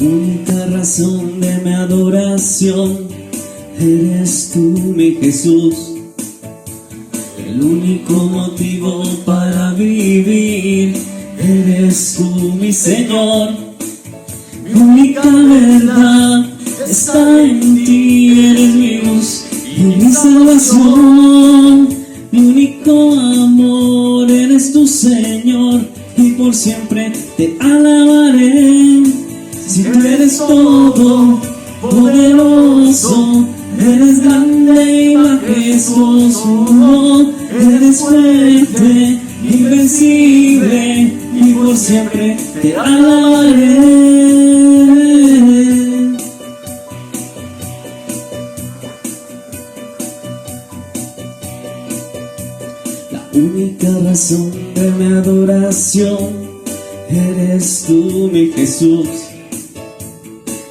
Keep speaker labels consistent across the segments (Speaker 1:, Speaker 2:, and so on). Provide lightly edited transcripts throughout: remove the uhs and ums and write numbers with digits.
Speaker 1: única razón de mi adoración eres tú, mi Jesús. El único motivo para vivir eres tú, mi Señor. Mi única verdad está en ti, eres mi luz y mi salvación. Mi único amor eres tu Señor, y por siempre te alabaré. Si tú eres todo poderoso, eres grande y majestuoso, eres fuerte, invencible, y por siempre te alabaré. La única razón de mi adoración eres tú, mi Jesús.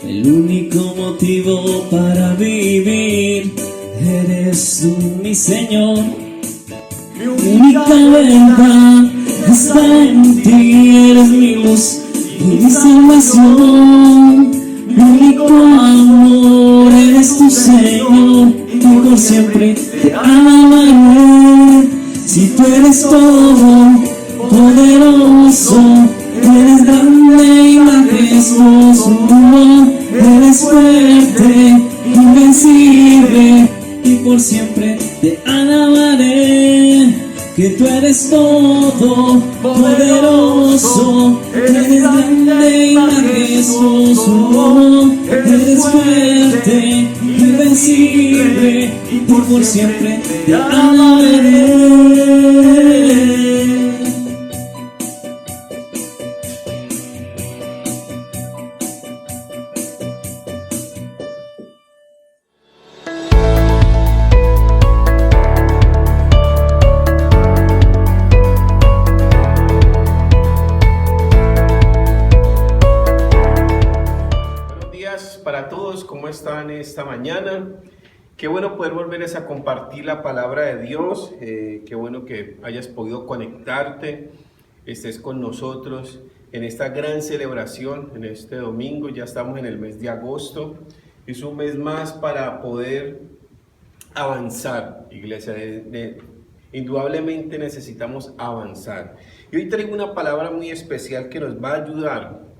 Speaker 1: El único motivo para vivir eres tú, mi Señor. Mi única verdad está en ti, eres mi luz y mi salvación. Mi único amor eres tu Señor, y por siempre te alabaré. Si tú eres todo poderoso, eres grande y majestuoso, eres fuerte, invencible, y por siempre te alabaré. Que tú eres todo poderoso, eres grande y majestuoso, eres fuerte, invencible, y por siempre te alabaré.
Speaker 2: Para todos, ¿cómo están esta mañana? Qué bueno poder volver a compartir la palabra de Dios. Qué bueno que hayas podido conectarte, estés con nosotros en esta gran celebración, en este domingo. Ya estamos en el mes de agosto. Es un mes más para poder avanzar, iglesia. Indudablemente necesitamos avanzar. Y hoy traigo una palabra muy especial que nos va a ayudar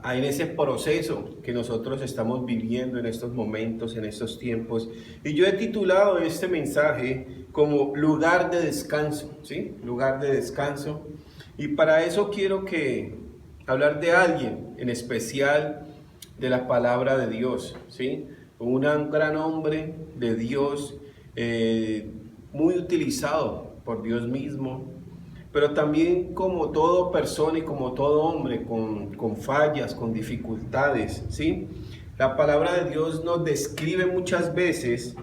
Speaker 2: en ese proceso que nosotros estamos viviendo en estos momentos, en estos tiempos. Y yo he titulado este mensaje como lugar de descanso, ¿sí? Lugar de descanso. Y para eso quiero hablar de alguien en especial de la palabra de Dios, ¿sí? Un gran hombre de Dios, muy utilizado por Dios mismo, pero también como toda persona y como todo hombre con fallas, con dificultades, ¿sí? La palabra de Dios nos describe muchas veces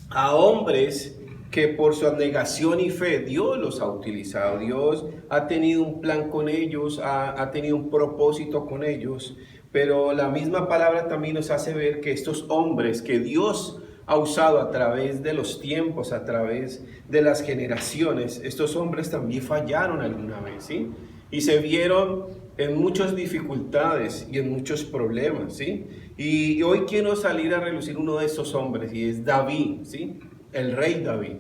Speaker 2: a hombres que por su abnegación y fe Dios los ha utilizado. Dios ha tenido un plan con ellos, ha tenido un propósito con ellos, pero la misma palabra también nos hace ver que estos hombres que Dios ha usado a través de los tiempos, a través de las generaciones, estos hombres también fallaron alguna vez, ¿sí? Y se vieron en muchas dificultades y en muchos problemas, ¿sí? Y hoy quiero salir a relucir uno de esos hombres, y es David, ¿sí? El rey David,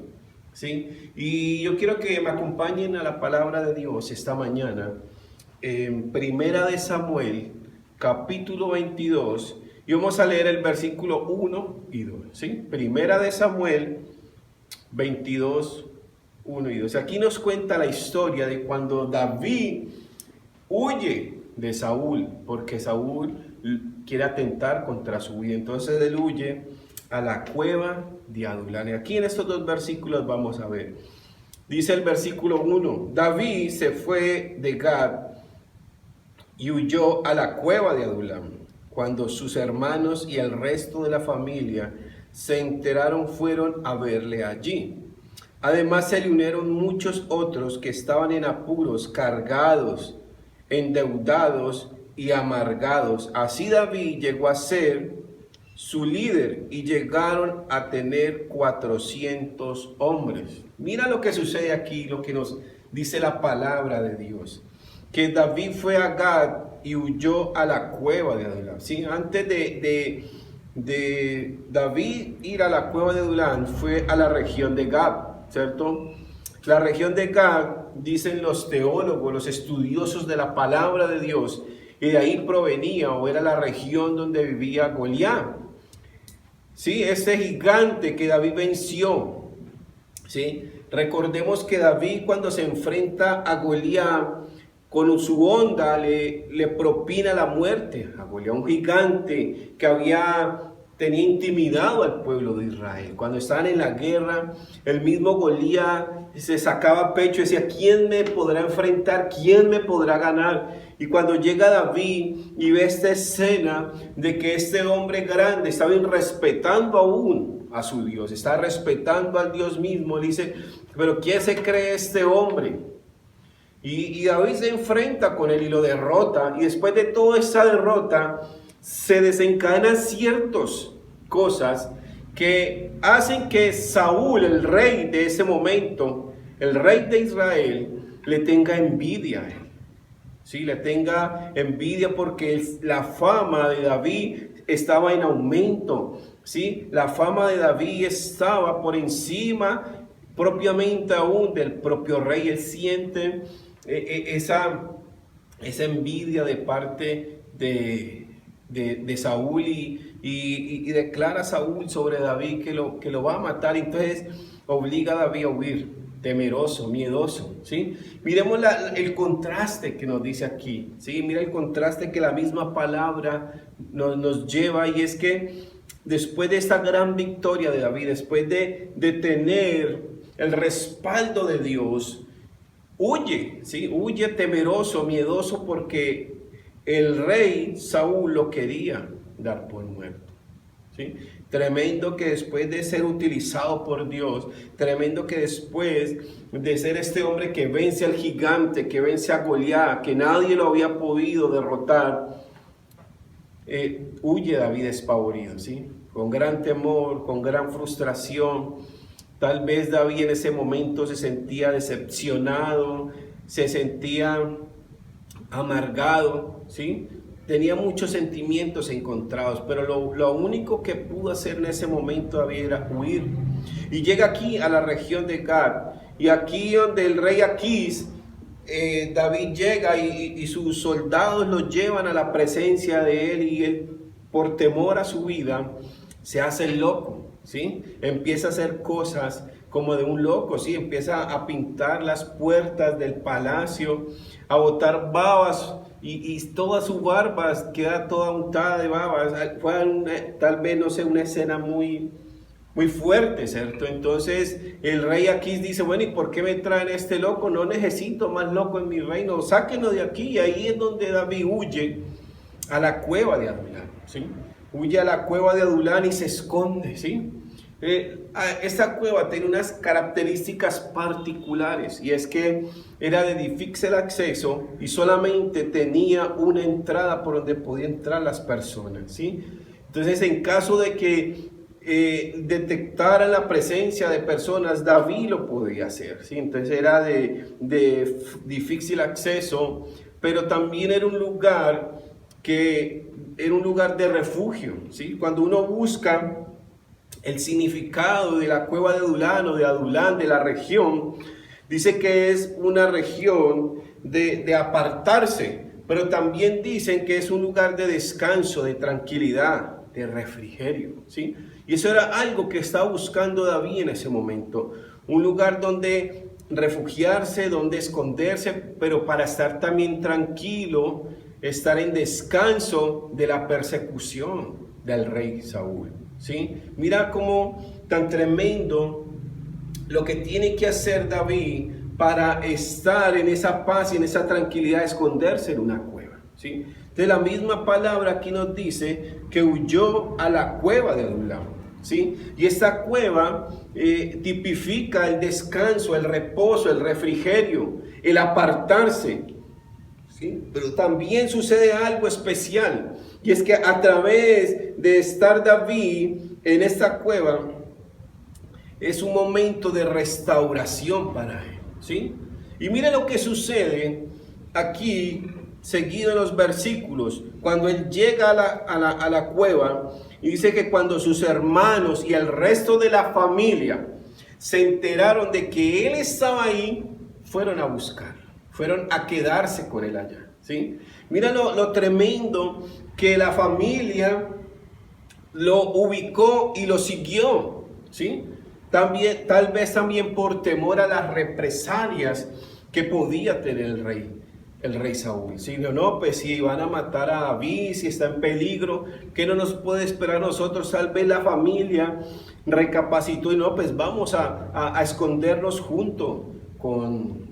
Speaker 2: ¿sí? Y yo quiero que me acompañen a la palabra de Dios esta mañana, en Primera de Samuel, capítulo 22, y vamos a leer el versículo 1 y 2, ¿sí? Primera de Samuel 22, 1 y 2. Aquí nos cuenta la historia de cuando David huye de Saúl, porque Saúl quiere atentar contra su vida. Entonces él huye a la cueva de Adulam. Y aquí en estos dos versículos vamos a ver. Dice el versículo 1, David se fue de Gad y huyó a la cueva de Adulam. Cuando sus hermanos y el resto de la familia se enteraron, fueron a verle allí. Además se le unieron muchos otros que estaban en apuros, cargados, endeudados y amargados. Así David llegó a ser su líder y llegaron a tener 400 hombres. Mira lo que sucede aquí, lo que nos dice la palabra de Dios. que David fue a Gad y huyó a la cueva de Adulam. ¿Sí? Antes de David ir a la cueva de Adulam, fue a la región de Gad, ¿cierto? La región de Gad, dicen los teólogos, los estudiosos de la palabra de Dios, y de ahí provenía o era la región donde vivía Goliat. ¿Sí? Este gigante que David venció. ¿Sí? Recordemos que David, cuando se enfrenta a Goliat, con su onda le propina la muerte a Goliat, un gigante que tenía intimidado al pueblo de Israel. Cuando estaban en la guerra, el mismo Goliat se sacaba pecho y decía: ¿quién me podrá enfrentar? ¿Quién me podrá ganar? Y cuando llega David y ve esta escena de que este hombre grande estaba respetando aún a su Dios, está respetando al Dios mismo, le dice: ¿pero quién se cree este hombre? Y David se enfrenta con él y lo derrota, y después de toda esa derrota se desencadenan ciertas cosas que hacen que Saúl, el rey de ese momento, el rey de Israel, le tenga envidia a él. Sí, le tenga envidia porque la fama de David estaba en aumento. Sí, la fama de David estaba por encima propiamente aún del propio rey. Él siente esa envidia de parte de Saúl y declara a Saúl sobre David que lo va a matar. Entonces obliga a David a huir, temeroso, miedoso. ¿Sí? Miremos el contraste que nos dice aquí. ¿Sí? Mira el contraste que la misma palabra nos lleva, y es que después de esta gran victoria de David, después de tener el respaldo de Dios, huye, ¿sí? Huye temeroso, miedoso, porque el rey Saúl lo quería dar por muerto. ¿Sí? Tremendo que después de ser utilizado por Dios, tremendo que después de ser este hombre que vence al gigante, que vence a Goliat, que nadie lo había podido derrotar, huye David despavorido, ¿sí? Con gran temor, con gran frustración. Tal vez David en ese momento se sentía decepcionado, se sentía amargado, ¿sí? Tenía muchos sentimientos encontrados, pero lo único que pudo hacer en ese momento David era huir. Y llega aquí a la región de Gad, y aquí donde el rey Aquís, David llega y sus soldados lo llevan a la presencia de él, y él, por temor a su vida, se hace el loco. ¿Sí? Empieza a hacer cosas como de un loco, ¿sí? Empieza a pintar las puertas del palacio, a botar babas, y toda su barba queda toda untada de babas. Fue tal vez, no sé, una escena muy fuerte, ¿cierto? Entonces el rey Aquís dice: bueno, ¿y por qué me traen este loco? No necesito más loco en mi reino, sáquenlo de aquí. Y ahí es donde David huye a la cueva de Adulam, ¿sí? Huye a la cueva de Adulam y se esconde, ¿sí? Esta cueva tiene unas características particulares, y es que era de difícil acceso y solamente tenía una entrada por donde podían entrar las personas, ¿sí? Entonces, en caso de que detectaran la presencia de personas, David lo podía hacer, ¿sí? Entonces era de difícil acceso, pero también era un lugar de refugio, ¿sí? Cuando uno busca el significado de la cueva de Adulam o de Adulam, de la región, dice que es una región de apartarse, pero también dicen que es un lugar de descanso, de tranquilidad, de refrigerio, ¿sí? Y eso era algo que estaba buscando David en ese momento, un lugar donde refugiarse, donde esconderse, pero para estar también tranquilo, estar en descanso de la persecución del rey Saúl, ¿sí? Mira cómo tan tremendo lo que tiene que hacer David para estar en esa paz y en esa tranquilidad, esconderse en una cueva, ¿sí? De la misma palabra aquí nos dice que huyó a la cueva de Adulam, ¿sí? Y esta cueva tipifica el descanso, el reposo, el refrigerio, el apartarse, ¿sí? Pero también sucede algo especial, y es que a través de estar David en esta cueva, es un momento de restauración para él, ¿sí? Y mire lo que sucede aquí, seguido en los versículos, cuando él llega a la cueva, y dice que cuando sus hermanos y el resto de la familia se enteraron de que él estaba ahí, fueron a buscar, fueron a quedarse con él allá, ¿sí? Mira lo tremendo que la familia lo ubicó y lo siguió, ¿sí? También, tal vez también por temor a las represalias que podía tener el rey Saúl. Si no, pues si van a matar a David, si está en peligro, ¿qué no nos puede esperar a nosotros? Tal vez la familia recapacitó y no, pues vamos a escondernos junto con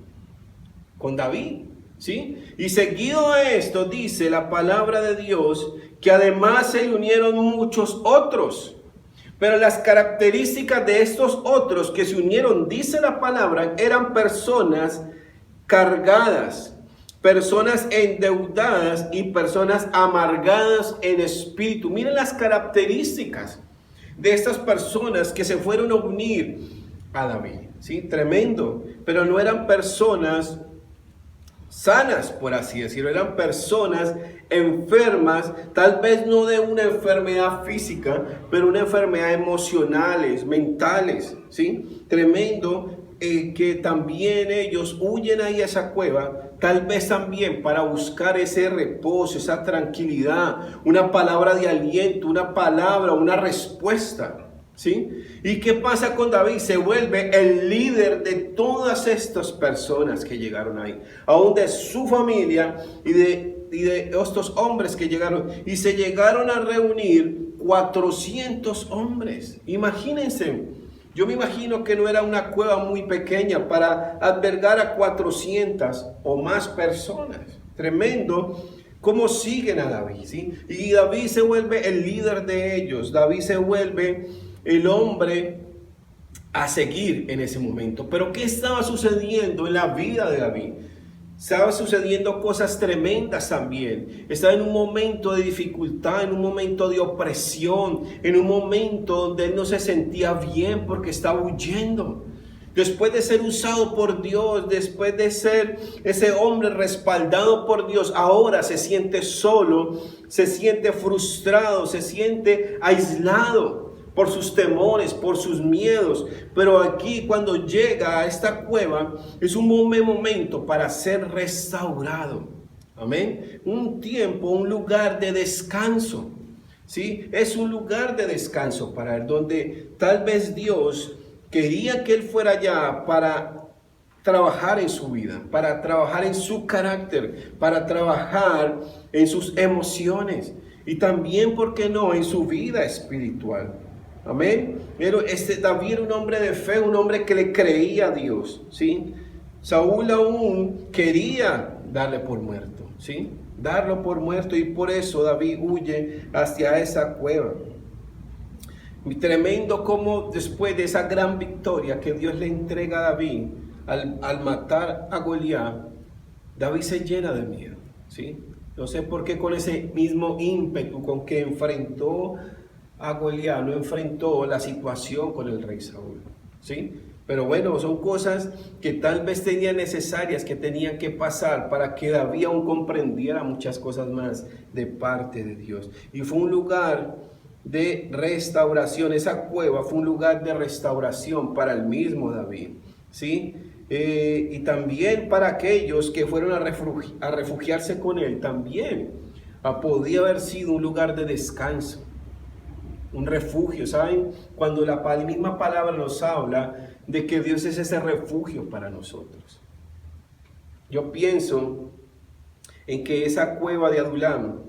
Speaker 2: David, ¿sí? Y seguido a esto dice la palabra de Dios que además se le unieron muchos otros. Pero las características de estos otros que se unieron, dice la palabra, eran personas cargadas, personas endeudadas y personas amargadas en espíritu. Miren las características de estas personas que se fueron a unir a David, ¿sí? Tremendo. Pero no eran personas sanas, por así decirlo, eran personas enfermas, tal vez no de una enfermedad física, pero una enfermedad emocionales, mentales, ¿sí? Tremendo, que también ellos huyen ahí a esa cueva, tal vez también para buscar ese reposo, esa tranquilidad, una palabra de aliento, una palabra, una respuesta, ¿sí? ¿Y qué pasa con David? Se vuelve el líder de todas estas personas que llegaron ahí, aún de su familia y de estos hombres que llegaron, y se llegaron a reunir 400 hombres. Imagínense, yo me imagino que no era una cueva muy pequeña para albergar a 400 o más personas. Tremendo cómo siguen a David, ¿sí? Y David se vuelve el líder de ellos, David se vuelve el hombre a seguir en ese momento. Pero ¿qué estaba sucediendo en la vida de David? Estaba sucediendo cosas tremendas también. Estaba en un momento de dificultad, en un momento de opresión, en un momento donde él no se sentía bien porque estaba huyendo. Después de ser usado por Dios, después de ser ese hombre respaldado por Dios, ahora se siente solo, se siente frustrado, se siente aislado por sus temores, por sus miedos. Pero aquí cuando llega a esta cueva es un momento para ser restaurado. Amén. Un tiempo, un lugar de descanso. ¿Sí? Es un lugar de descanso para él, donde tal vez Dios quería que él fuera allá para trabajar en su vida, para trabajar en su carácter, para trabajar en sus emociones y también, ¿por qué no?, en su vida espiritual. Amén. Pero David era un hombre de fe, un hombre que le creía a Dios, ¿sí? Saúl aún quería darle por muerto, ¿sí? Darlo por muerto, y por eso David huye hacia esa cueva. Y tremendo como después de esa gran victoria que Dios le entrega a David al matar a Goliat, David se llena de miedo, ¿sí? No sé por qué con ese mismo ímpetu con que enfrentó a Goliat, no enfrentó la situación con el rey Saúl, ¿sí? Pero bueno, son cosas que tal vez tenían necesarias, que tenían que pasar para que David aún comprendiera muchas cosas más de parte de Dios. Y fue un lugar de restauración, esa cueva fue un lugar de restauración para el mismo David, ¿sí? Y también para aquellos que fueron a refugiarse con él, también podía haber sido un lugar de descanso, un refugio. ¿Saben? Cuando la misma palabra nos habla de que Dios es ese refugio para nosotros. Yo pienso en que esa cueva de Adulam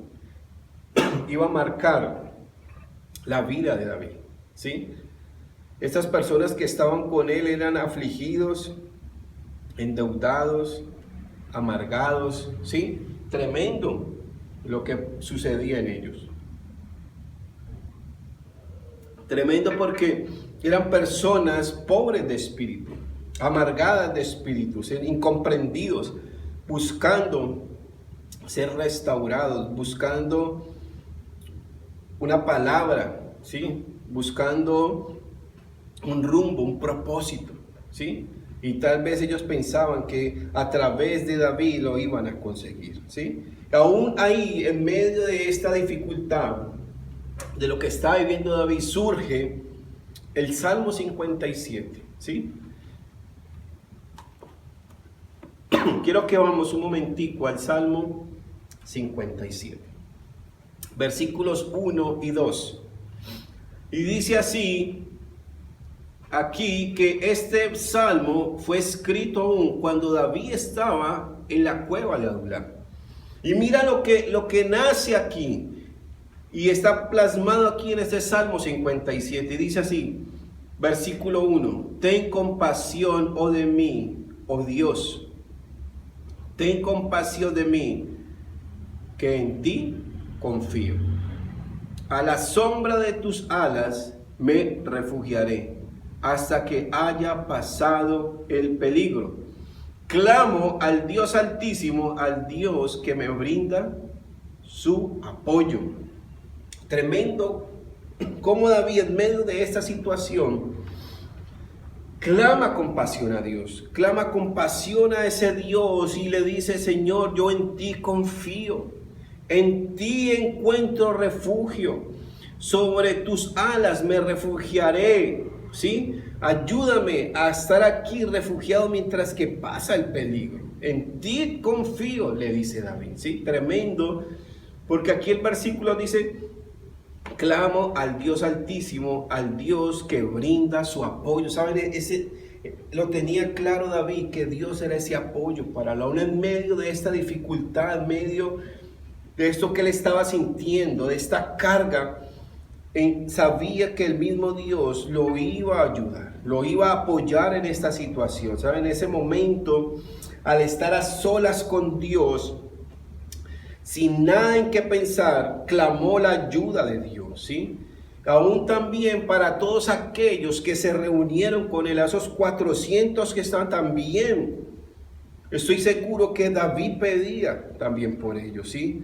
Speaker 2: iba a marcar la vida de David, ¿sí? Estas personas que estaban con él eran afligidos, endeudados, amargados, ¿sí? Tremendo lo que sucedía en ellos. Tremendo porque eran personas pobres de espíritu, amargadas de espíritu, incomprendidos, buscando ser restaurados, buscando una palabra, ¿sí? Buscando un rumbo, un propósito, ¿sí? Y tal vez ellos pensaban que a través de David lo iban a conseguir, ¿sí? Aún ahí, en medio de esta dificultad, de lo que está viviendo David, surge el Salmo 57, ¿sí? Quiero que vamos un momentico al Salmo 57, versículos 1 y 2. Y dice así aquí que este salmo fue escrito aún cuando David estaba en la cueva de Adulam. Y mira lo que nace aquí y está plasmado aquí en este Salmo 57. Y dice así, versículo 1: Ten compasión, oh de mí, oh Dios. Ten compasión de mí, que en ti confío. A la sombra de tus alas me refugiaré, hasta que haya pasado el peligro. Clamo al Dios Altísimo, al Dios que me brinda su apoyo. Tremendo cómo David, en medio de esta situación, clama compasión a Dios, clama compasión a ese Dios y le dice: Señor, yo en ti confío, en ti encuentro refugio, sobre tus alas me refugiaré, ¿sí? Ayúdame a estar aquí refugiado mientras que pasa el peligro. En ti confío, le dice David, ¿sí? Tremendo, porque aquí el versículo dice: clamo al Dios Altísimo, al Dios que brinda su apoyo. ¿Saben? Lo tenía claro David, que Dios era ese apoyo para él, aún en medio de esta dificultad, en medio de esto que él estaba sintiendo, de esta carga. Sabía que el mismo Dios lo iba a ayudar, lo iba a apoyar en esta situación. ¿Saben? En ese momento, al estar a solas con Dios, sin nada en qué pensar, clamó la ayuda de Dios, ¿sí? Aún también para todos aquellos que se reunieron con él, a esos 400 que estaban también, estoy seguro que David pedía también por ellos, ¿sí?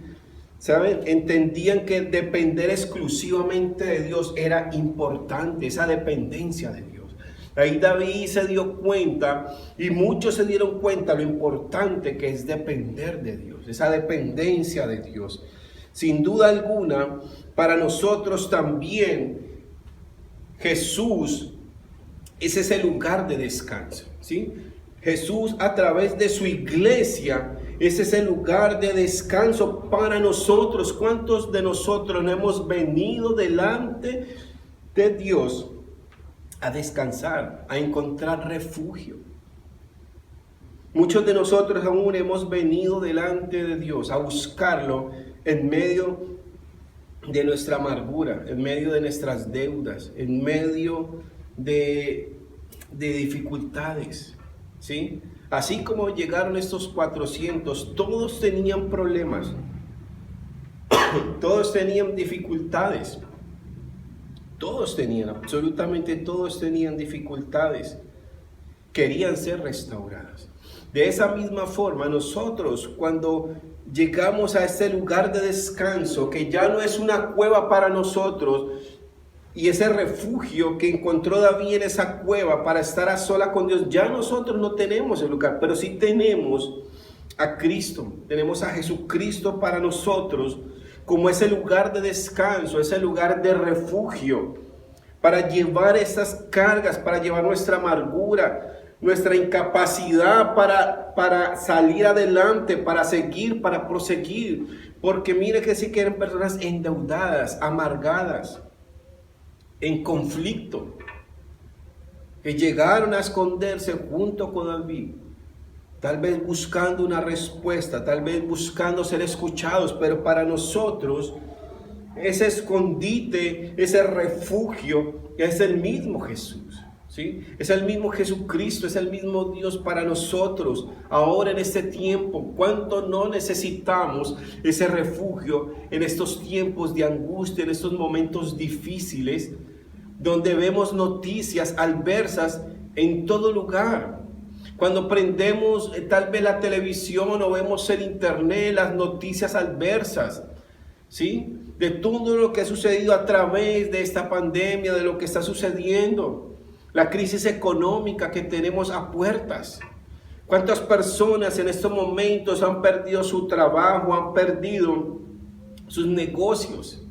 Speaker 2: ¿Saben? Entendían que depender exclusivamente de Dios era importante, esa dependencia de Dios. Ahí David se dio cuenta, y muchos se dieron cuenta, lo importante que es depender de Dios, esa dependencia de Dios. Sin duda alguna, para nosotros también Jesús es ese lugar de descanso, ¿sí? Jesús, a través de su iglesia, es ese lugar de descanso para nosotros. ¿Cuántos de nosotros no hemos venido delante de Dios a descansar, a encontrar refugio? Muchos de nosotros aún hemos venido delante de Dios a buscarlo en medio de nuestra amargura, en medio de nuestras deudas, en medio de dificultades, ¿sí? Así como llegaron estos 400, todos tenían problemas, todos tenían dificultades, todos tenían, absolutamente todos tenían dificultades, querían ser restauradas. De esa misma forma, nosotros cuando llegamos a este lugar de descanso, que ya no es una cueva para nosotros, y ese refugio que encontró David en esa cueva para estar a sola con Dios, ya nosotros no tenemos el lugar, pero sí tenemos a Cristo, tenemos a Jesucristo para nosotros como ese lugar de descanso, ese lugar de refugio, para llevar esas cargas, para llevar nuestra amargura, nuestra incapacidad para salir adelante, para seguir, para proseguir. Porque mire que sí que eran personas endeudadas, amargadas, en conflicto, que llegaron a esconderse junto con David, tal vez buscando una respuesta, tal vez buscando ser escuchados, pero para nosotros ese escondite, ese refugio es el mismo Jesús, ¿sí? Es el mismo Jesucristo, es el mismo Dios para nosotros ahora en este tiempo. ¿Cuánto no necesitamos ese refugio en estos tiempos de angustia, en estos momentos difíciles, donde vemos noticias adversas en todo lugar? Cuando prendemos tal vez la televisión o vemos el internet, las noticias adversas, ¿sí? De todo lo que ha sucedido a través de esta pandemia, de lo que está sucediendo. la crisis económica que tenemos a puertas. ¿Cuántas personas en estos momentos han perdido su trabajo, han perdido sus negocios?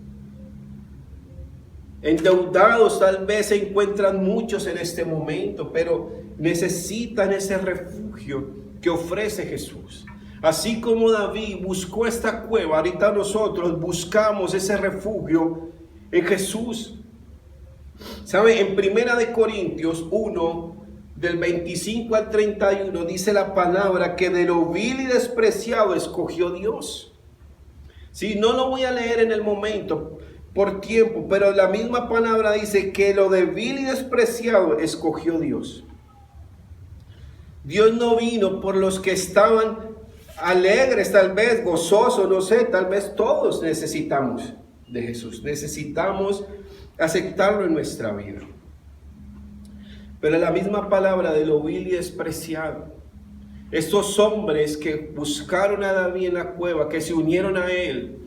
Speaker 2: Endeudados tal vez se encuentran muchos en este momento, pero necesitan ese refugio que ofrece Jesús. Así como David buscó esta cueva, ahorita nosotros buscamos ese refugio en Jesús. ¿Sabe? En 1 Corintios 1, del 25 al 31, dice la palabra que de lo vil y despreciado escogió Dios. Sí, no lo voy a leer en el momento por tiempo, pero la misma palabra dice que lo de vil y despreciado escogió Dios. Dios no vino por los que estaban alegres, tal vez gozosos, no sé, tal vez todos necesitamos de Jesús, necesitamos aceptarlo en nuestra vida. Pero la misma palabra de lo vil y despreciado, estos hombres que buscaron a David en la cueva, que se unieron a él,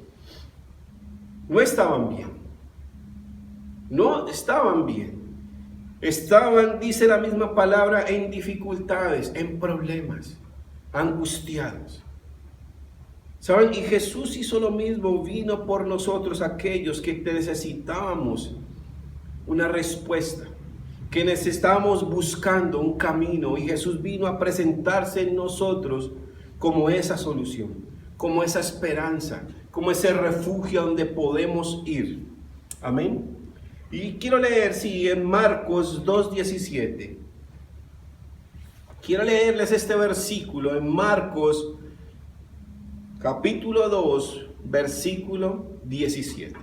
Speaker 2: no estaban bien. No estaban bien. Estaban, dice la misma palabra, en dificultades, en problemas, angustiados. ¿Saben? Y Jesús hizo lo mismo, vino por nosotros, aquellos que necesitábamos una respuesta, que necesitábamos buscando un camino, y Jesús vino a presentarse en nosotros como esa solución, como esa esperanza, como ese refugio donde podemos ir. Amén. Y quiero leer, en Marcos 2:17. Quiero leerles este versículo en Marcos capítulo 2, versículo 17.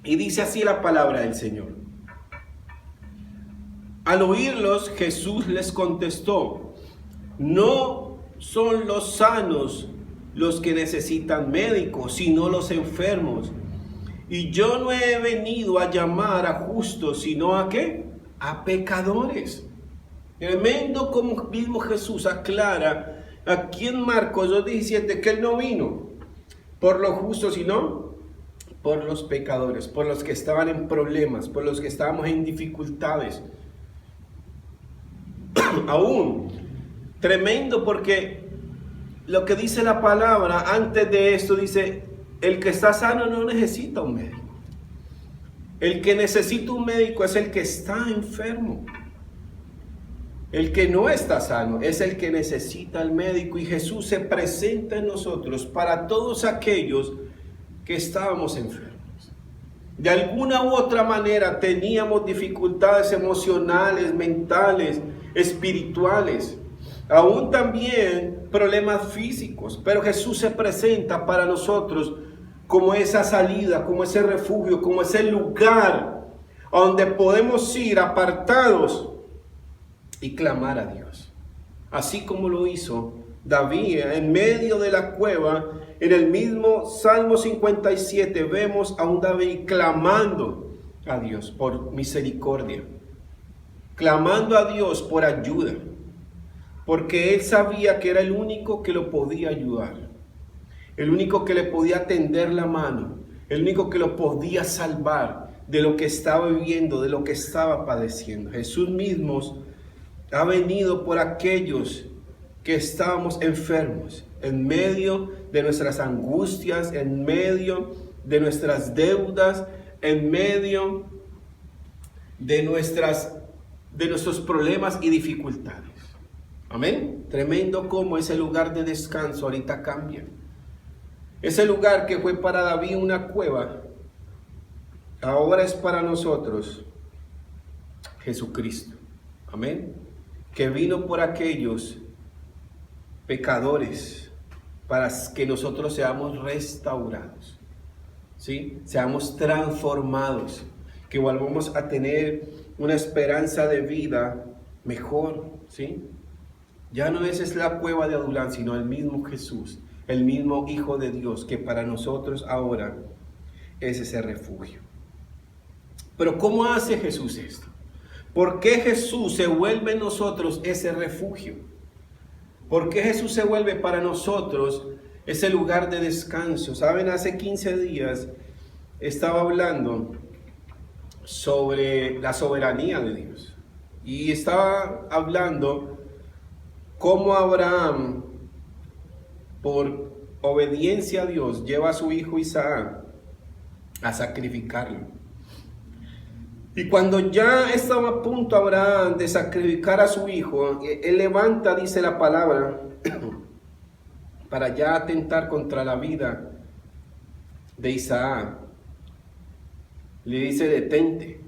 Speaker 2: Y dice así la palabra del Señor. Al oírlos, Jesús les contestó: no son los sanos los que necesitan médicos, sino los enfermos. Y yo no he venido a llamar a justos, sino ¿a qué? A pecadores. Tremendo como mismo Jesús aclara aquí en Marcos 2:17 que Él no vino por los justos, sino por los pecadores, por los que estaban en problemas, por los que estábamos en dificultades. Aún, tremendo, porque lo que dice la palabra antes de esto dice: el que está sano no necesita un médico. El que necesita un médico es el que está enfermo. El que no está sano es el que necesita al médico, y Jesús se presenta en nosotros para todos aquellos que estábamos enfermos. De alguna u otra manera teníamos dificultades emocionales, mentales, espirituales, aún también problemas físicos, pero Jesús se presenta para nosotros como esa salida, como ese refugio, como ese lugar a donde podemos ir apartados y clamar a Dios. Así como lo hizo David en medio de la cueva. En el mismo Salmo 57 vemos a un David clamando a Dios por misericordia, clamando a Dios por ayuda, porque él sabía que era el único que lo podía ayudar, el único que le podía tender la mano, el único que lo podía salvar de lo que estaba viviendo, de lo que estaba padeciendo. Jesús mismo ha venido por aquellos que estábamos enfermos, en medio de nuestras angustias, en medio de nuestras deudas, en medio de nuestros problemas y dificultades. Amén. Tremendo como ese lugar de descanso ahorita cambia. Ese lugar que fue para David una cueva, ahora es para nosotros Jesucristo. Amén. Que vino por aquellos pecadores para que nosotros seamos restaurados, ¿sí? Seamos transformados, que volvamos a tener una esperanza de vida mejor, ¿sí? Ya no es la cueva de Adulán, sino el mismo Jesús, el mismo Hijo de Dios, que para nosotros ahora es ese refugio. Pero ¿cómo hace Jesús esto? ¿Por qué Jesús se vuelve en nosotros ese refugio? ¿Por qué Jesús se vuelve para nosotros ese lugar de descanso? Saben, hace 15 días estaba hablando sobre la soberanía de Dios. Y estaba hablando cómo Abraham, por obediencia a Dios, lleva a su hijo Isaac a sacrificarlo. Y cuando ya estaba a punto Abraham de sacrificar a su hijo, él levanta, dice la palabra, para ya atentar contra la vida de Isaac. Le dice: detente,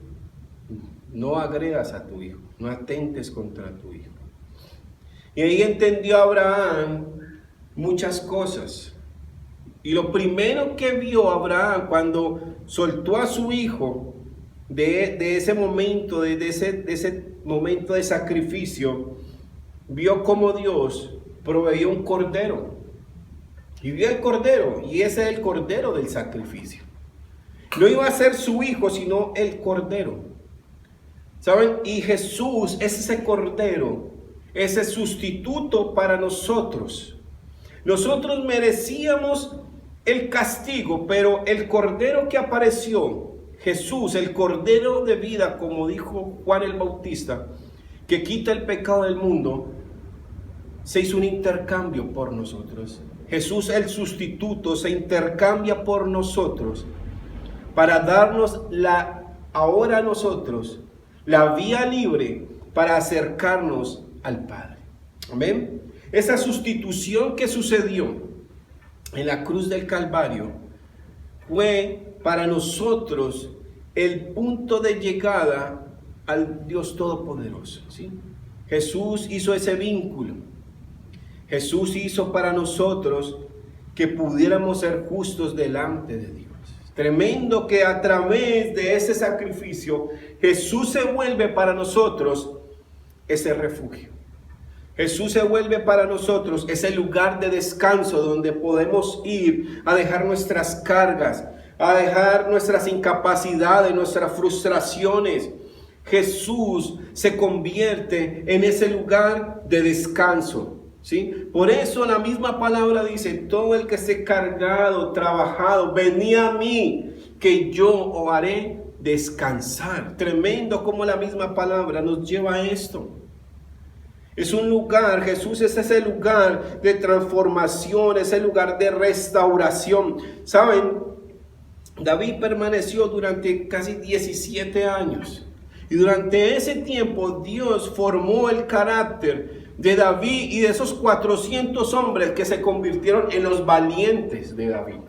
Speaker 2: no agredas a tu hijo, no atentes contra tu hijo. Y ahí entendió Abraham muchas cosas. Y lo primero que vio Abraham cuando soltó a su hijo de ese momento, de ese momento de sacrificio, vio cómo Dios proveyó un cordero. Y vio el cordero, y ese es el cordero del sacrificio. No iba a ser su hijo, sino el cordero. ¿Saben? Y Jesús es ese cordero, ese sustituto para nosotros. Nosotros merecíamos el castigo, pero el cordero que apareció, Jesús, el cordero de vida, como dijo Juan el Bautista, que quita el pecado del mundo, se hizo un intercambio por nosotros. Jesús, el sustituto, se intercambia por nosotros para darnos ahora a nosotros la vía libre para acercarnos al Padre. Amén. Esa sustitución que sucedió en la cruz del Calvario fue para nosotros el punto de llegada al Dios Todopoderoso, ¿sí? Jesús hizo ese vínculo. Jesús hizo para nosotros que pudiéramos ser justos delante de Dios. Tremendo que a través de ese sacrificio Jesús se vuelve para nosotros ese refugio. Jesús se vuelve para nosotros ese lugar de descanso donde podemos ir a dejar nuestras cargas, a dejar nuestras incapacidades, nuestras frustraciones. Jesús se convierte en ese lugar de descanso, ¿sí? Por eso la misma palabra dice: todo el que esté cargado, trabajado, venid a mí, que yo os haré descansar. Tremendo como la misma palabra nos lleva a esto. Es un lugar, Jesús es ese lugar de transformación, ese lugar de restauración. ¿Saben? David permaneció durante casi 17 años. Y durante ese tiempo Dios formó el carácter de David y de esos 400 hombres que se convirtieron en los valientes de David.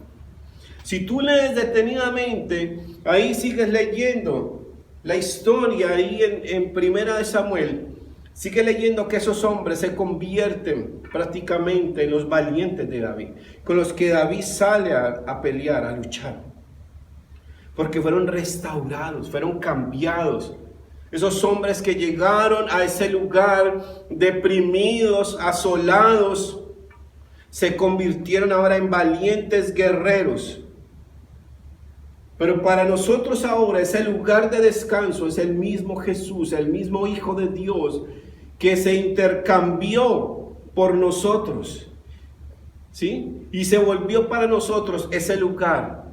Speaker 2: Si tú lees detenidamente, ahí sigues leyendo la historia, ahí en Primera de Samuel, sigue leyendo que esos hombres se convierten prácticamente en los valientes de David, con los que David sale a pelear, a luchar, porque fueron restaurados, fueron cambiados. Esos hombres que llegaron a ese lugar deprimidos, asolados, se convirtieron ahora en valientes guerreros. Pero para nosotros ahora ese lugar de descanso es el mismo Jesús, el mismo Hijo de Dios, que se intercambió por nosotros, ¿sí? Y se volvió para nosotros ese lugar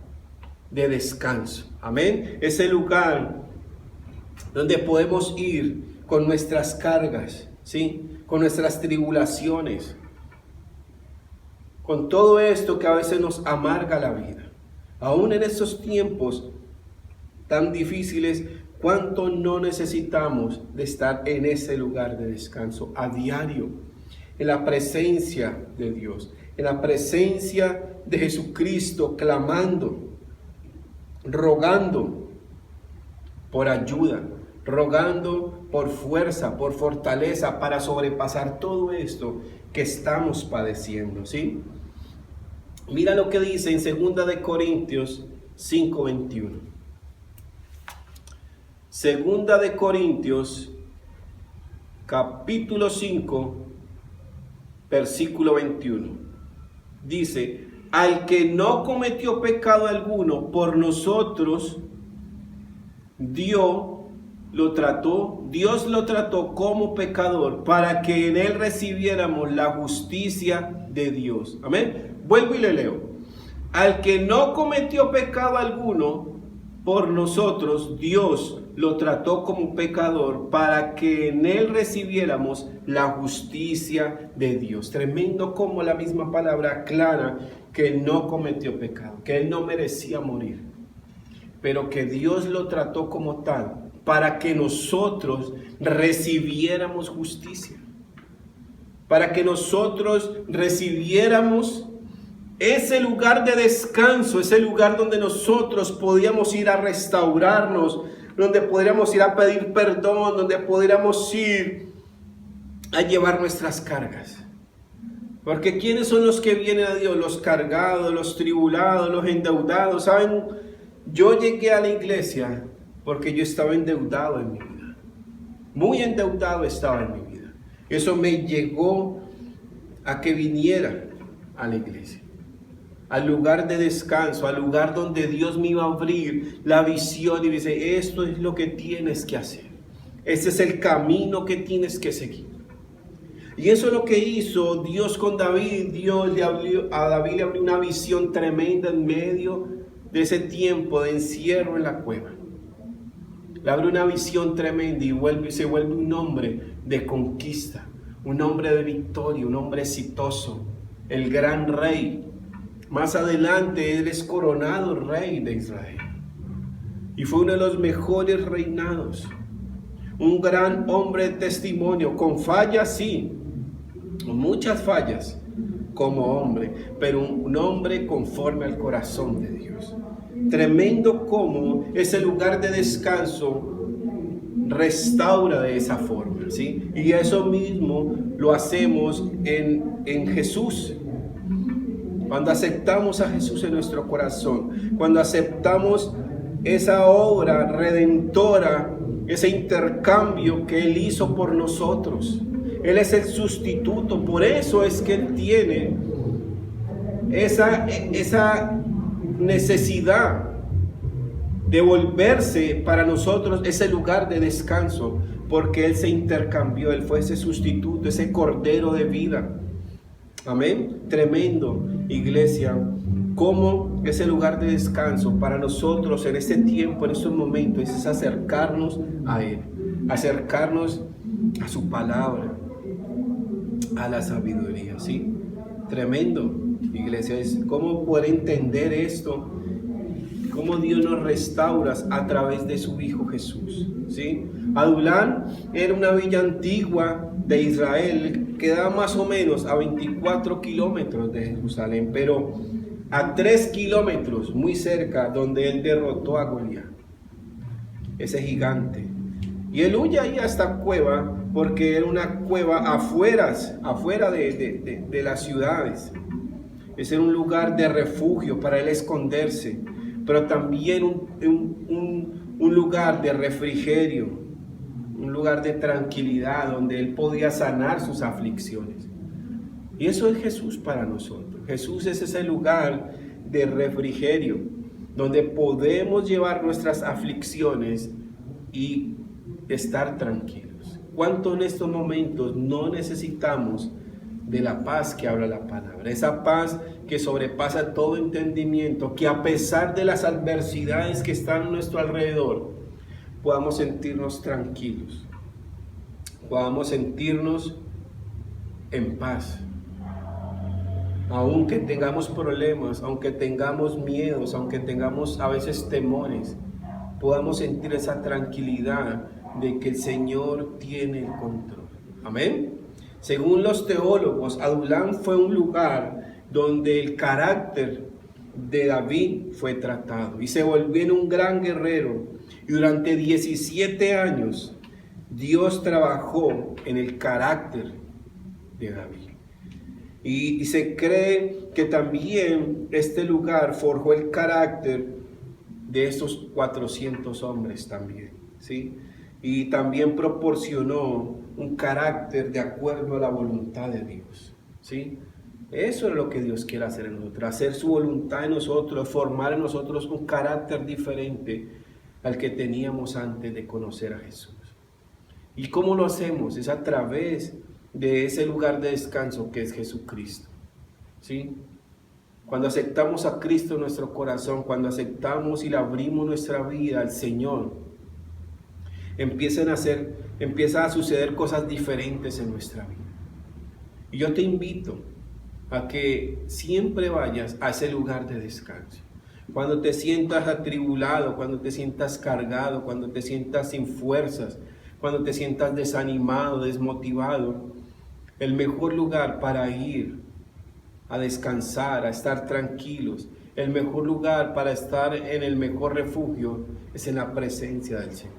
Speaker 2: de descanso. Amén. Ese lugar donde podemos ir con nuestras cargas, ¿sí? Con nuestras tribulaciones, con todo esto que a veces nos amarga la vida. Aún en estos tiempos tan difíciles, ¿cuánto no necesitamos de estar en ese lugar de descanso a diario? En la presencia de Dios, en la presencia de Jesucristo, clamando, rogando por ayuda, rogando por fuerza, por fortaleza para sobrepasar todo esto que estamos padeciendo, ¿sí? Mira lo que dice en 2 de Corintios 5:21. 2 de Corintios capítulo 5 versículo 21. Dice: al que no cometió pecado alguno, por nosotros Dios lo trató como pecador, para que en él recibiéramos la justicia de Dios. Amén. Vuelvo y le leo. Al que no cometió pecado alguno, por nosotros, Dios lo trató como pecador para que en él recibiéramos la justicia de Dios. Tremendo como la misma palabra aclara que él no cometió pecado, que él no merecía morir, pero que Dios lo trató como tal para que nosotros recibiéramos justicia, para que nosotros recibiéramos ese lugar de descanso, ese lugar donde nosotros podíamos ir a restaurarnos, donde podríamos ir a pedir perdón, donde podríamos ir a llevar nuestras cargas. Porque ¿quiénes son los que vienen a Dios? Los cargados, los tribulados, los endeudados. ¿Saben? Yo llegué a la iglesia porque yo estaba endeudado en mi vida. Muy endeudado estaba en mi vida. Eso me llegó a que viniera a la iglesia, al lugar de descanso, al lugar donde Dios me iba a abrir la visión y me dice, esto es lo que tienes que hacer. Ese es el camino que tienes que seguir. Y eso es lo que hizo Dios con David. A David le abrió una visión tremenda en medio de ese tiempo de encierro en la cueva. Le abre una visión tremenda y se vuelve un hombre de conquista, un hombre de victoria, un hombre exitoso, el gran rey. Más adelante él es coronado rey de Israel y fue uno de los mejores reinados, un gran hombre de testimonio, con fallas sí, con muchas fallas como hombre, pero un hombre conforme al corazón de Dios. Tremendo como ese lugar de descanso restaura de esa forma, ¿sí? Y eso mismo lo hacemos en Jesús. Cuando aceptamos a Jesús en nuestro corazón, cuando aceptamos esa obra redentora, ese intercambio que Él hizo por nosotros. Él es el sustituto, por eso es que Él tiene esa necesidad de volverse para nosotros ese lugar de descanso, porque Él se intercambió, Él fue ese sustituto, ese cordero de vida. Amén. Tremendo, iglesia, como ese lugar de descanso para nosotros en este tiempo, en estos momentos, es acercarnos a Él, acercarnos a su palabra, a la sabiduría, ¿sí? Tremendo, iglesia, es cómo poder entender esto, cómo Dios nos restaura a través de su Hijo Jesús, ¿sí? Adulam era una villa antigua de Israel, quedaba más o menos a 24 kilómetros de Jerusalén, pero a 3 kilómetros muy cerca, donde él derrotó a Goliat, ese gigante. Y él huye ahí a esta cueva, porque era una cueva afuera de las ciudades. Ese era un lugar de refugio para él esconderse, pero también un lugar de refrigerio, un lugar de tranquilidad donde él podía sanar sus aflicciones. Y eso es Jesús para nosotros. Jesús es ese lugar de refrigerio donde podemos llevar nuestras aflicciones y estar tranquilos. ¿Cuánto en estos momentos no necesitamos de la paz que habla la palabra? Esa paz que sobrepasa todo entendimiento, que a pesar de las adversidades que están a nuestro alrededor, podamos sentirnos tranquilos, podamos sentirnos en paz. Aunque tengamos problemas, aunque tengamos miedos, aunque tengamos a veces temores, podamos sentir esa tranquilidad de que el Señor tiene el control. Amén. Según los teólogos, Adulam fue un lugar donde el carácter de David fue tratado y se volvió en un gran guerrero. Y durante 17 años Dios trabajó en el carácter de David. Y se cree que también este lugar forjó el carácter de esos 400 hombres también, ¿sí? Y también proporcionó un carácter de acuerdo a la voluntad de Dios, ¿sí? Eso es lo que Dios quiere hacer en nosotros, hacer su voluntad en nosotros, formar en nosotros un carácter diferente al que teníamos antes de conocer a Jesús. ¿Y cómo lo hacemos? Es a través de ese lugar de descanso que es Jesucristo, ¿sí? Cuando aceptamos a Cristo en nuestro corazón, cuando aceptamos y le abrimos nuestra vida al Señor, empiezan a suceder cosas diferentes en nuestra vida. Y yo te invito a que siempre vayas a ese lugar de descanso. Cuando te sientas atribulado, cuando te sientas cargado, cuando te sientas sin fuerzas, cuando te sientas desanimado, desmotivado, el mejor lugar para ir a descansar, a estar tranquilos, el mejor lugar para estar en el mejor refugio es en la presencia del Señor.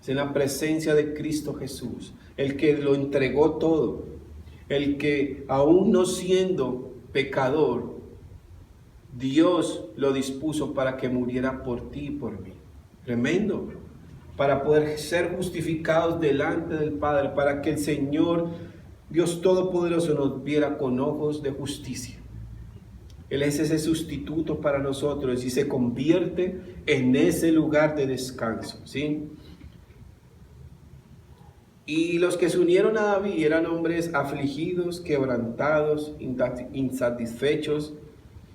Speaker 2: Es en la presencia de Cristo Jesús, el que lo entregó todo, el que aún no siendo pecador, Dios lo dispuso para que muriera por ti y por mí. Tremendo. Para poder ser justificados delante del Padre, para que el Señor Dios Todopoderoso nos viera con ojos de justicia. Él es ese sustituto para nosotros y se convierte en ese lugar de descanso, ¿sí? Y los que se unieron a David eran hombres afligidos, quebrantados, insatisfechos.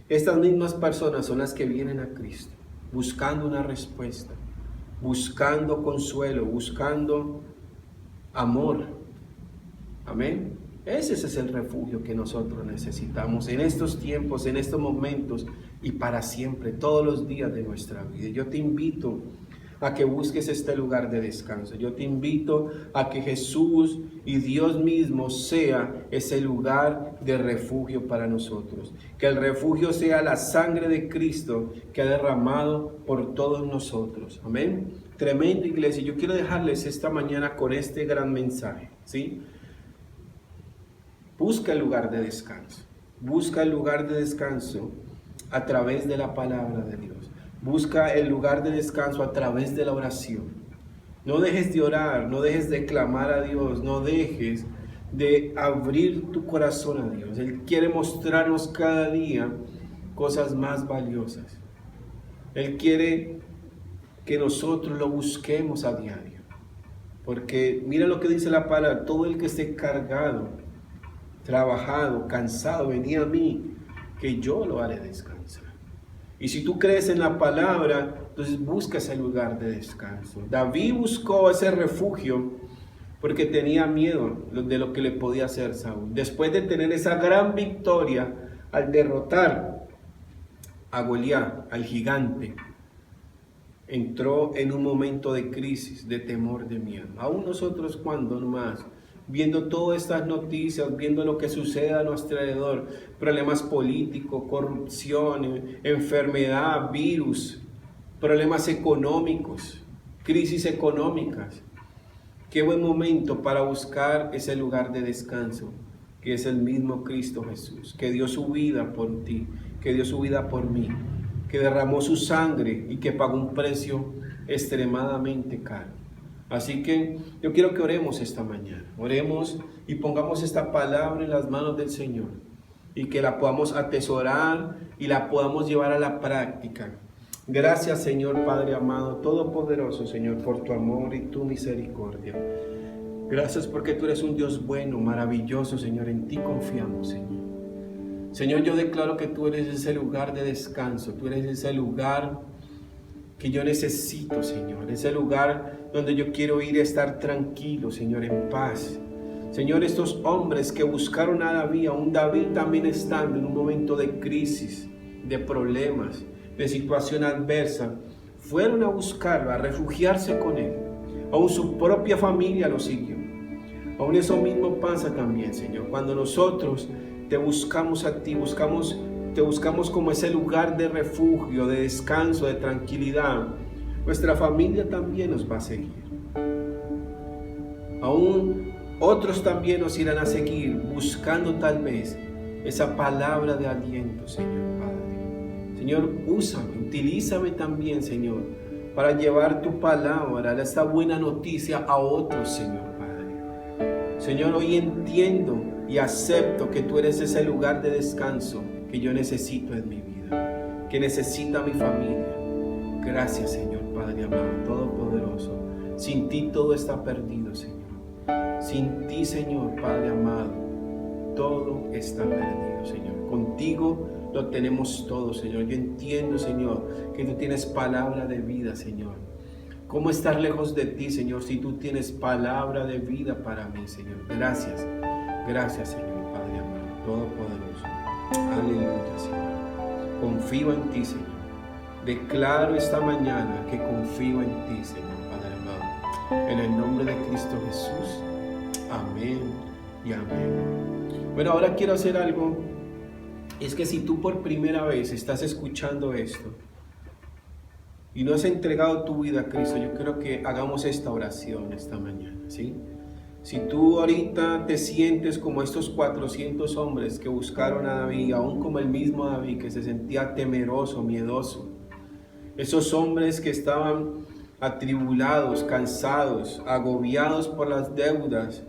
Speaker 2: Estas mismas personas son las que vienen a Cristo, buscando una respuesta, buscando consuelo, buscando amor. Amén. Ese es el refugio que nosotros necesitamos en estos tiempos, en estos momentos y para siempre, todos los días de nuestra vida. Yo te invito a que busques este lugar de descanso. Yo te invito a que Jesús y Dios mismo sea ese lugar de refugio para nosotros. Que el refugio sea la sangre de Cristo que ha derramado por todos nosotros. Amén. Tremenda iglesia. Yo quiero dejarles esta mañana con este gran mensaje, ¿sí? Busca el lugar de descanso. Busca el lugar de descanso a través de la palabra de Dios. Busca el lugar de descanso a través de la oración. No dejes de orar, no dejes de clamar a Dios, no dejes de abrir tu corazón a Dios. Él quiere mostrarnos cada día cosas más valiosas. Él quiere que nosotros lo busquemos a diario. Porque mira lo que dice la palabra: todo el que esté cargado, trabajado, cansado, venid a mí, que yo lo haré descansar. Y si tú crees en la palabra, entonces busca ese lugar de descanso. David buscó ese refugio porque tenía miedo de lo que le podía hacer Saúl. Después de tener esa gran victoria al derrotar a Goliat, al gigante, entró en un momento de crisis, de temor, de miedo. Aún nosotros, cuando más, viendo todas estas noticias, viendo lo que sucede a nuestro alrededor, problemas políticos, corrupción, enfermedad, virus, problemas económicos, crisis económicas. Qué buen momento para buscar ese lugar de descanso, que es el mismo Cristo Jesús, que dio su vida por ti, que dio su vida por mí, que derramó su sangre y que pagó un precio extremadamente caro. Así que yo quiero que oremos esta mañana, oremos y pongamos esta palabra en las manos del Señor y que la podamos atesorar y la podamos llevar a la práctica. Gracias, Señor Padre amado, todopoderoso, Señor, por tu amor y tu misericordia. Gracias porque tú eres un Dios bueno, maravilloso, Señor, en ti confiamos, Señor. Señor, yo declaro que tú eres ese lugar de descanso, tú eres ese lugar que yo necesito, Señor, ese lugar donde yo quiero ir a estar tranquilo, Señor, en paz. Señor, estos hombres que buscaron a David, a un David también estando en un momento de crisis, de problemas, de situación adversa, fueron a buscarlo, a refugiarse con él. Aún su propia familia lo siguió. Aún eso mismo pasa también, Señor, cuando nosotros te buscamos a ti, te buscamos como ese lugar de refugio, de descanso, de tranquilidad. Nuestra familia también nos va a seguir. Aún otros también nos irán a seguir buscando tal vez esa palabra de aliento, Señor Padre. Señor, úsame, utilízame también, Señor, para llevar tu palabra, esta buena noticia a otros, Señor Padre. Señor, hoy entiendo y acepto que tú eres ese lugar de descanso que yo necesito en mi vida, que necesita mi familia. Gracias, Señor Padre amado, todopoderoso. Sin ti todo está perdido, Señor. Sin ti, Señor Padre amado, todo está perdido, Señor. Contigo lo tenemos todo, Señor. Yo entiendo, Señor, que tú tienes palabra de vida, Señor. ¿Cómo estar lejos de ti, Señor, si tú tienes palabra de vida para mí, Señor? Gracias, gracias, Señor, Padre amado, todopoderoso. Aleluya, Señor. Confío en ti, Señor. Declaro esta mañana que confío en ti, Señor, Padre amado. En el nombre de Cristo Jesús. Amén y amén. Bueno, ahora quiero hacer algo. Es que si tú por primera vez estás escuchando esto y no has entregado tu vida a Cristo, yo quiero que hagamos esta oración esta mañana, ¿sí? Si tú ahorita te sientes como estos 400 hombres que buscaron a David, aún como el mismo David que se sentía temeroso, miedoso, esos hombres que estaban atribulados, cansados, agobiados por las deudas,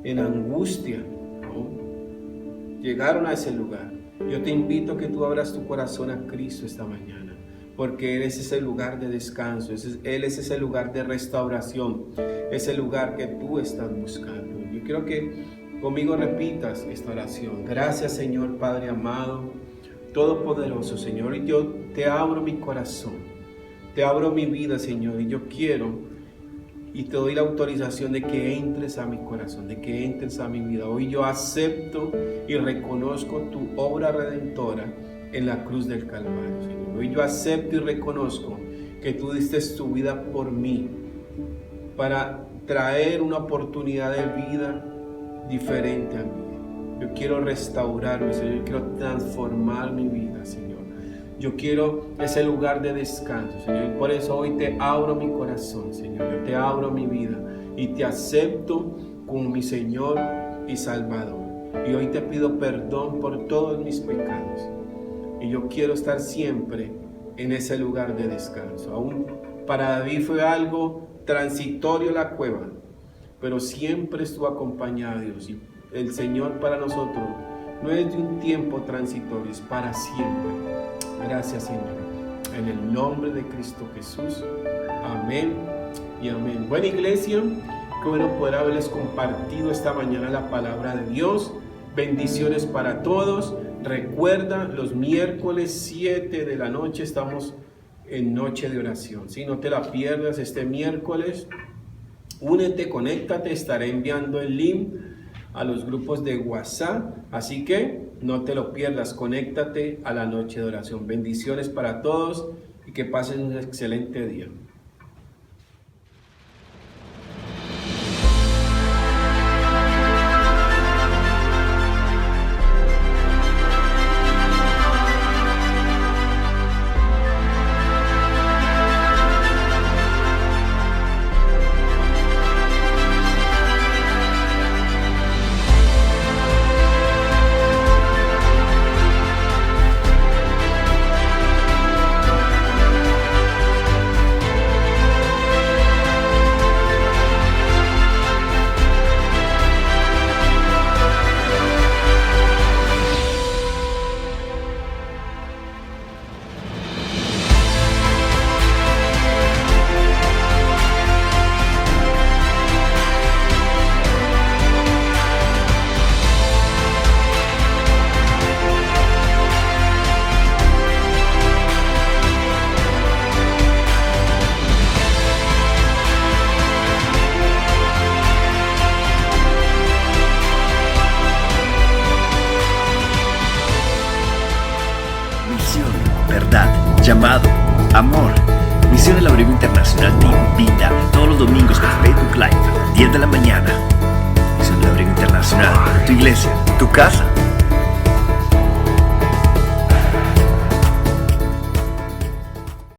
Speaker 2: en angustia, ¿no? Llegaron a ese lugar. Yo te invito a que tú abras tu corazón a Cristo esta mañana, porque Él es ese lugar de descanso, Él es ese lugar de restauración, ese lugar que tú estás buscando. Yo quiero que conmigo repitas esta oración. Gracias, Señor Padre amado, todopoderoso, Señor, y yo te abro mi corazón, te abro mi vida, Señor, y yo quiero y te doy la autorización de que entres a mi corazón, de que entres a mi vida. Hoy yo acepto y reconozco tu obra redentora en la cruz del Calvario, Señor. Hoy yo acepto y reconozco que tú diste tu vida por mí para traer una oportunidad de vida diferente a mí. Yo quiero restaurarme, Señor. Yo quiero transformar mi vida, Señor. Yo quiero ese lugar de descanso, Señor. Y por eso hoy te abro mi corazón, Señor. Yo te abro mi vida y te acepto como mi Señor y Salvador. Y hoy te pido perdón por todos mis pecados. Y yo quiero estar siempre en ese lugar de descanso. Aún para David fue algo transitorio la cueva, pero siempre estuvo acompañado de Dios. Y el Señor para nosotros no es de un tiempo transitorio, es para siempre. Gracias, Señor. En el nombre de Cristo Jesús. Amén y amén. Buena iglesia, qué bueno poder haberles compartido esta mañana la palabra de Dios. Bendiciones para todos. Recuerda, los miércoles 7 de la noche estamos en noche de oración. Si no te la pierdas este miércoles, únete, conéctate. Estaré enviando el link a los grupos de WhatsApp. Así que no te lo pierdas, conéctate a la noche de oración. Bendiciones para todos y que pasen un excelente día.
Speaker 3: Llamado, amor. Misión El Abrigo Internacional te invita todos los domingos por Facebook Live a las 10 de la mañana. Misión El Abrigo Internacional, tu iglesia, tu casa.